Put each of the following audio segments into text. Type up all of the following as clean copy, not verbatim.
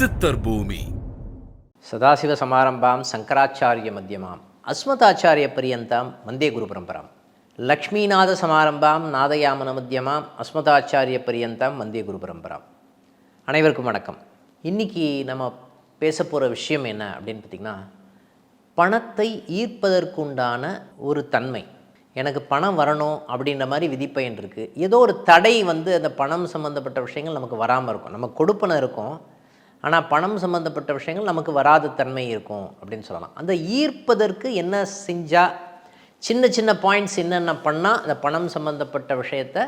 சித்தர் பூமி. சதாசிவ சமாரம்பாம் சங்கராச்சாரிய மத்தியமாம் அஸ்மதாச்சாரிய பரியந்தாம் வந்தே குரு பரம்பராம். லக்ஷ்மீநாத சமாரம்பாம் நாதயாமன மத்தியமாம் அஸ்மதாச்சாரிய பரியந்தாம் வந்தே குரு பரம்பராம். அனைவருக்கும் வணக்கம். இன்றைக்கி நம்ம பேச போகிற விஷயம் என்ன அப்படின்னு பார்த்திங்கன்னா, பணத்தை ஈர்ப்பதற்குண்டான ஒரு தன்மை. எனக்கு பணம் வரணும் அப்படின்ற மாதிரி விதிப்பயன் இருக்குது. ஏதோ ஒரு தடை அந்த பணம் சம்மந்தப்பட்ட விஷயங்கள் நமக்கு வராமல் இருக்கும். நம்ம கொடுப்பனை இருக்கும், ஆனால் பணம் சம்மந்தப்பட்ட விஷயங்கள் நமக்கு வராத தன்மை இருக்கும் அப்படின்னு சொல்லலாம். அந்த ஈர்ப்பதற்கு என்ன செஞ்சால், சின்ன சின்ன பாயிண்ட்ஸ் என்னென்ன பண்ணால் அந்த பணம் சம்மந்தப்பட்ட விஷயத்தை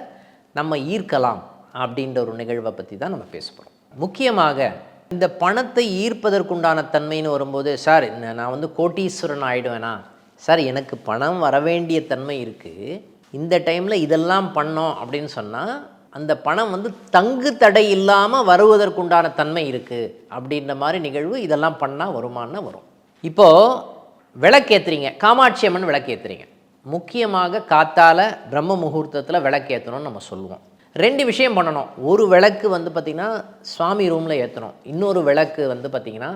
நம்ம ஈர்க்கலாம் அப்படின்ற ஒரு நிகழ்வை பற்றி தான் நம்ம பேச போகிறோம். முக்கியமாக இந்த பணத்தை ஈர்ப்பதற்குண்டான தன்மைன்னு வரும்போது, சார் நான் கோட்டீஸ்வரன் ஆகிடுவேனா, சார் எனக்கு பணம் வரவேண்டிய தன்மை இருக்குது, இந்த டைமில் இதெல்லாம் பண்ணோம் அப்படின்னு சொன்னால் அந்த பணம் தங்கு தடை இல்லாமல் வருவதற்குண்டான தன்மை இருக்குது அப்படின்ற மாதிரி நிகழ்வு இதெல்லாம் பண்ணால் வருமானு வரும். இப்போது விளக்கேற்றுறீங்க, காமாட்சி அம்மன் விளக்கேற்றுறீங்க. முக்கியமாக காத்தால் பிரம்ம முகூர்த்தத்தில் விளக்கேற்றணும்னு நம்ம சொல்லுவோம். ரெண்டு விஷயம் பண்ணணும். ஒரு விளக்கு பார்த்திங்கன்னா சுவாமி ரூமில் ஏற்றணும், இன்னொரு விளக்கு பார்த்திங்கன்னா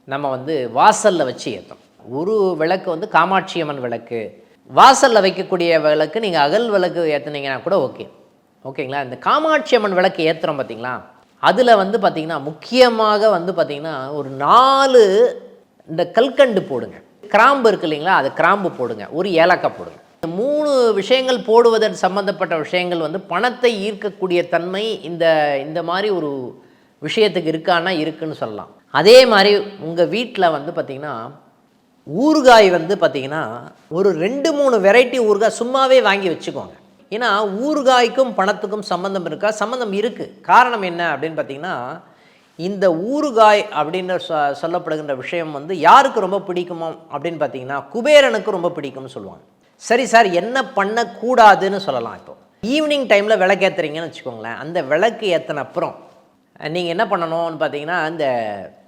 நம்ம வாசலில் வச்சு ஏற்றணும். ஒரு விளக்கு காமாட்சி அம்மன் விளக்கு, வாசலில் வைக்கக்கூடிய விளக்கு நீங்கள் அகல் விளக்கு ஏற்றுனீங்கன்னா கூட ஓகேங்களா. இந்த காமாட்சி அம்மன் விளக்கு ஏற்றுறோம் பார்த்திங்களா, அதில் பார்த்திங்கன்னா முக்கியமாக பார்த்திங்கன்னா ஒரு 4 இந்த கல்கண்டு போடுங்க. கிராம்பு இருக்குது இல்லைங்களா, அது கிராம்பு போடுங்க, ஒரு ஏலக்காய் போடுங்க. 3 விஷயங்கள் போடுவதற்கு சம்மந்தப்பட்ட விஷயங்கள் பணத்தை ஈர்க்கக்கூடிய தன்மை இந்த மாதிரி ஒரு விஷயத்துக்கு இருக்கான்னா இருக்குன்னு சொல்லலாம். அதே மாதிரி உங்கள் வீட்டில் பார்த்திங்கன்னா ஊறுகாய் பார்த்திங்கன்னா ஒரு 2-3 வெரைட்டி ஊறுகாய் சும்மாவே வாங்கி வச்சுக்கோங்க. ஏன்னா ஊறுகாய்க்கும் பணத்துக்கும் சம்மந்தம் இருக்கா? சம்மந்தம் இருக்குது. காரணம் என்ன அப்படின்னு பார்த்திங்கன்னா, இந்த ஊறுகாய் அப்படின்னு சொல்லப்படுகின்ற விஷயம் யாருக்கு ரொம்ப பிடிக்குமோ அப்படின்னு பார்த்திங்கன்னா குபேரனுக்கு ரொம்ப பிடிக்கும்னு சொல்லுவாங்க. சரி சார், என்ன பண்ணக்கூடாதுன்னு சொல்லலாம். இப்போ ஈவினிங் டைமில் விளக்கேற்றுறீங்கன்னு வச்சுக்கோங்களேன். அந்த விளக்கு ஏற்றின அப்புறம் நீங்கள் என்ன பண்ணணும்னு பார்த்தீங்கன்னா, அந்த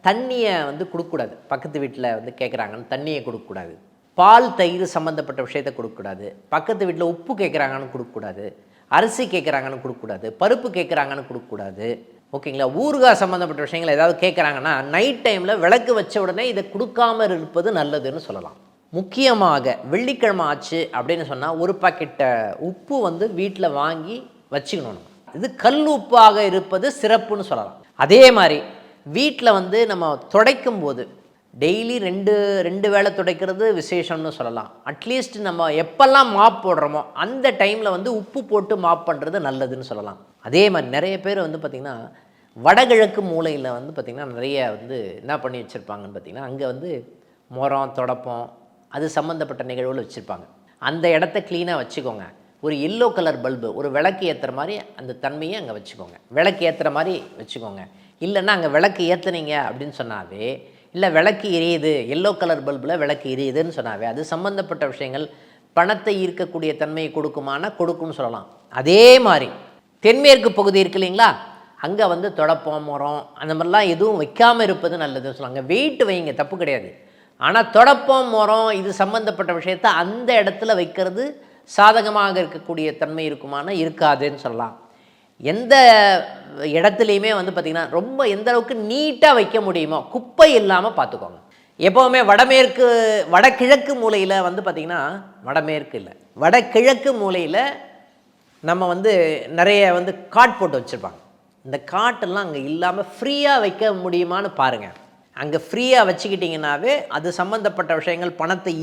தண்ணியை கொடுக்கக்கூடாது. பக்கத்து வீட்டில் கேட்குறாங்கன்னு தண்ணியை கொடுக்கக்கூடாது. பால் தயிர் சம்மந்தப்பட்ட விஷயத்தை கொடுக்கக்கூடாது. பக்கத்து வீட்டில் உப்பு கேட்குறாங்கன்னு கொடுக்கக்கூடாது. அரிசி கேட்குறாங்கன்னு கொடுக்கக்கூடாது. பருப்பு கேட்குறாங்கன்னு கொடுக்கக்கூடாது. ஓகேங்களா. ஊறுகாய் சம்மந்தப்பட்ட விஷயங்கள் ஏதாவது கேட்குறாங்கன்னா நைட் டைமில் விளக்கு வச்ச உடனே இதை கொடுக்காமல் இருப்பது நல்லதுன்னு சொல்லலாம். முக்கியமாக வெள்ளிக்கிழமை ஆச்சு அப்படின்னு சொன்னால் ஒரு பாக்கெட்டை உப்பு வீட்டில் வாங்கி வச்சுக்கணும். இது கல் உப்பாக இருப்பது சிறப்புன்னு சொல்லலாம். அதே மாதிரி வீட்டில் நம்ம துடைக்கும் போது டெய்லி ரெண்டு வேளை துடைக்கிறது விசேஷம்னு சொல்லலாம். அட்லீஸ்ட் நம்ம எப்பெல்லாம் மாப் போடுறோமோ அந்த டைமில் உப்பு போட்டு மாப் பண்ணுறது நல்லதுன்னு சொல்லலாம். அதே மாதிரி நிறைய பேர் பார்த்திங்கன்னா வடகிழக்கு மூலையில் பார்த்திங்கன்னா நிறைய என்ன பண்ணி வச்சுருப்பாங்கன்னு பார்த்திங்கன்னா, அங்கே முறம் தொடப்பம் அது சம்மந்தப்பட்ட நிகழ்வுகள் வச்சுருப்பாங்க. அந்த இடத்த க்ளீனாக வச்சுக்கோங்க. ஒரு எல்லோ கலர் பல்பு, ஒரு விளக்கு ஏற்றுற மாதிரி அந்த தன்மையை அங்கே வச்சுக்கோங்க. விளக்கு ஏற்றுற மாதிரி வச்சுக்கோங்க. இல்லைன்னா அங்கே விளக்கு ஏற்றுனீங்க அப்படின்னு சொன்னாவே, இல்லை விளக்கு எரியுது, எல்லோ கலர் பல்பில் விளக்கு எரியுதுன்னு சொன்னாவே அது சம்மந்தப்பட்ட விஷயங்கள் பணத்தை ஈர்க்கக்கூடிய தன்மையை கொடுக்கும்னு சொல்லலாம். அதே மாதிரி தென்மேற்கு பகுதி இருக்குது இல்லைங்களா, அங்கே தொடப்பம் முறம் அந்த மாதிரிலாம் எதுவும் வைக்காமல் இருப்பது நல்லதுன்னு சொல்லலாம். அங்கே வெயிட் வைங்க, தப்பு கிடையாது. ஆனால் தொடப்பம் முறம் இது சம்மந்தப்பட்ட விஷயத்தை அந்த இடத்துல வைக்கிறது சாதகமாக இருக்கக்கூடிய தன்மை இருக்காதுன்னு சொல்லலாம். எந்த இடத்துலையுமே பார்த்திங்கன்னா ரொம்ப எந்த அளவுக்கு நீட்டாக வைக்க முடியுமோ குப்பை இல்லாமல் பார்த்துக்கோங்க. எப்போவுமே வடகிழக்கு மூலையில் பார்த்திங்கன்னா, வடமேற்கு இல்லை வடகிழக்கு மூலையில் நம்ம நிறைய காட் போட்டு வச்சுருப்பாங்க. இந்த காட்டெல்லாம் அங்கே இல்லாமல் ஃப்ரீயாக வைக்க முடியுமான்னு பாருங்கள். அங்கே ஃப்ரீயாக வச்சுக்கிட்டிங்கன்னாவே அது சம்மந்தப்பட்ட விஷயங்கள் பணத்தை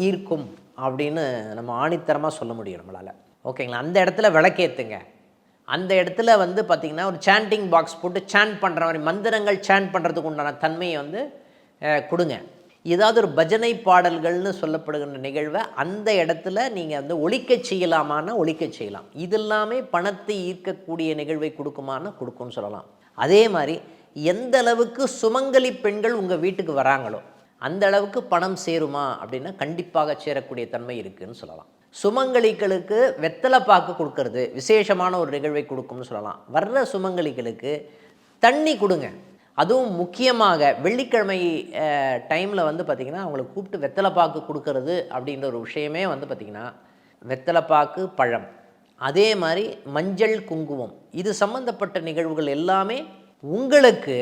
ஈர்க்கும் அப்படின்னு நம்ம ஆணித்தரமாக சொல்ல முடியும் நம்மளால். ஓகேங்களா. அந்த இடத்துல விளக்கேற்றுங்க. அந்த இடத்துல பார்த்திங்கன்னா ஒரு சாண்டிங் பாக்ஸ் போட்டு சாண்ட் பண்ணுற மாதிரி மந்திரங்கள் சாண்ட் பண்ணுறதுக்கு உண்டான தன்மையை கொடுங்க. ஏதாவது ஒரு பஜனை பாடல்கள்னு சொல்லப்படுகின்ற நிகழ்வை அந்த இடத்துல நீங்கள் ஒலிக்க செய்யலாமான்னா ஒலிக்க செய்யலாம். இதெல்லாமே பணத்தை ஈர்க்கக்கூடிய நிகழ்வை கொடுக்கும்னு சொல்லலாம். அதே மாதிரி எந்த அளவுக்கு சுமங்கலி பெண்கள் உங்கள் வீட்டுக்கு வராங்களோ அந்த அளவுக்கு பணம் சேருமா அப்படின்னா கண்டிப்பாக சேரக்கூடிய தன்மை இருக்குதுன்னு சொல்லலாம். சுமங்கலிகளுக்கு வெத்தலை பாக்கு கொடுக்கறது விசேஷமான ஒரு நிகழ்வை கொடுக்கும்னு சொல்லலாம். வர்ற சுமங்கலிகளுக்கு தண்ணி கொடுங்க. அதுவும் முக்கியமாக வெள்ளிக்கிழமை டைமில் பார்த்திங்கன்னா அவங்களுக்கு கூப்பிட்டு வெத்தலை பாக்கு கொடுக்கறது அப்படின்ற ஒரு விஷயமே பார்த்திங்கன்னா வெத்தலை பாக்கு பழம் அதே மாதிரி மஞ்சள் குங்குமம் இது சம்பந்தப்பட்ட நிகழ்வுகள் எல்லாமே உங்களுக்கு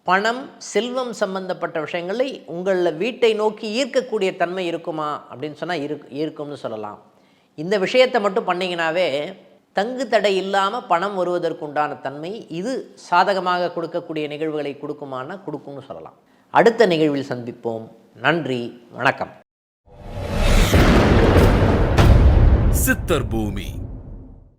பணம் செல்வம் சம்பந்தப்பட்ட விஷயங்களை உங்களில் வீட்டை நோக்கி ஈர்க்கக்கூடிய தன்மை இருக்குமா அப்படின்னு சொன்னால் இருக்கும்னு சொல்லலாம். இந்த விஷயத்தை மட்டும் பண்ணிங்கனாவே தங்கு தடை இல்லாமல் பணம் வருவதற்குண்டான தன்மை இது சாதகமாக கொடுக்கக்கூடிய நிகழ்வுகளை கொடுக்குமானா கொடுக்கும்னு சொல்லலாம். அடுத்த நிகழ்வில் சந்திப்போம். நன்றி, வணக்கம். சித்தர் பூமி.